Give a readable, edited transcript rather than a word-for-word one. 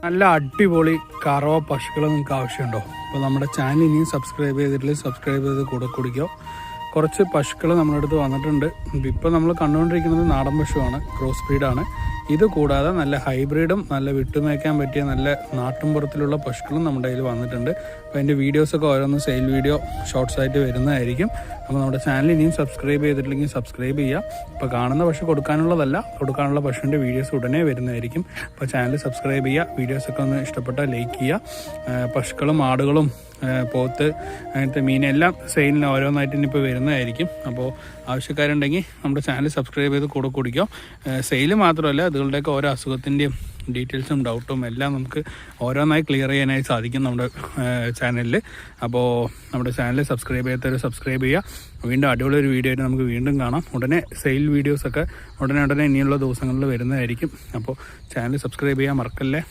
നല്ല അടിപൊളി കറവ പശുക്കൾ നിങ്ങൾക്ക് ആവശ്യമുണ്ടോ? അപ്പോൾ നമ്മുടെ ചാനൽ ഇനിയും സബ്സ്ക്രൈബ് ചെയ്തിട്ടില്ല, സബ്സ്ക്രൈബ് ചെയ്ത് കൂടെ കുടിക്കോ. കുറച്ച് പശുക്കൾ നമ്മുടെ അടുത്ത് വന്നിട്ടുണ്ട്. ഇപ്പോൾ നമ്മൾ കണ്ടുകൊണ്ടിരിക്കുന്നത് നാടൻ പശുവാണ്, ക്രോസ് ബ്രീഡാണ്. ഇത് കൂടാതെ നല്ല ഹൈബ്രിഡും നല്ല വിട്ടുമേക്കാൻ പറ്റിയ നല്ല നാട്ടുംപുറത്തിലുള്ള പശുക്കളും നമ്മുടെ കയ്യിൽ വന്നിട്ടുണ്ട്. അപ്പോൾ അതിൻ്റെ വീഡിയോസൊക്കെ ഓരോന്ന് സെയിൽ വീഡിയോ ഷോർട്സ് ആയിട്ട് വരുന്നതായിരിക്കും. അപ്പോൾ നമ്മുടെ ചാനൽ ഇനിയും സബ്സ്ക്രൈബ് ചെയ്തിട്ടില്ലെങ്കിൽ സബ്സ്ക്രൈബ് ചെയ്യുക. ഇപ്പോൾ കാണുന്ന പശു കൊടുക്കാനുള്ളതല്ല, കൊടുക്കാനുള്ള പശുവിൻ്റെ വീഡിയോസ് ഉടനെ വരുന്നതായിരിക്കും. അപ്പോൾ ചാനൽ സബ്സ്ക്രൈബ് ചെയ്യുക, വീഡിയോസൊക്കെ ഒന്ന് ഇഷ്ടപ്പെട്ടാൽ ലൈക്ക് ചെയ്യുക. പശുക്കളും ആടുകളും പോത്ത് അങ്ങനത്തെ മീനെല്ലാം സെയിലിന് ഓരോന്നായിട്ട് ഇനിയിപ്പോൾ വരുന്നതായിരിക്കും. അപ്പോൾ ആവശ്യക്കാരുണ്ടെങ്കിൽ നമ്മുടെ ചാനൽ സബ്സ്ക്രൈബ് ചെയ്ത് കൂടെ കുടിക്കും. സെയിൽ മാത്രമല്ല, അതുകളുടെയൊക്കെ ഓരോ അസുഖത്തിൻ്റെയും ഡീറ്റെയിൽസും ഡൗട്ടും എല്ലാം നമുക്ക് ഓരോന്നായി ക്ലിയർ ചെയ്യാനായി സാധിക്കും നമ്മുടെ ചാനലിൽ. അപ്പോൾ നമ്മുടെ ചാനൽ സബ്സ്ക്രൈബ് ചെയ്യാത്തവർ സബ്സ്ക്രൈബ് ചെയ്യുക. വീണ്ടും അടിപൊളി ഒരു വീഡിയോ ആയിട്ട് നമുക്ക് വീണ്ടും കാണാം. ഉടനെ സെയിൽ വീഡിയോസൊക്കെ ഉടനെ ഇനിയുള്ള ദിവസങ്ങളിൽ വരുന്നതായിരിക്കും. അപ്പോൾ ചാനൽ സബ്സ്ക്രൈബ് ചെയ്യാൻ മറക്കല്ലേ.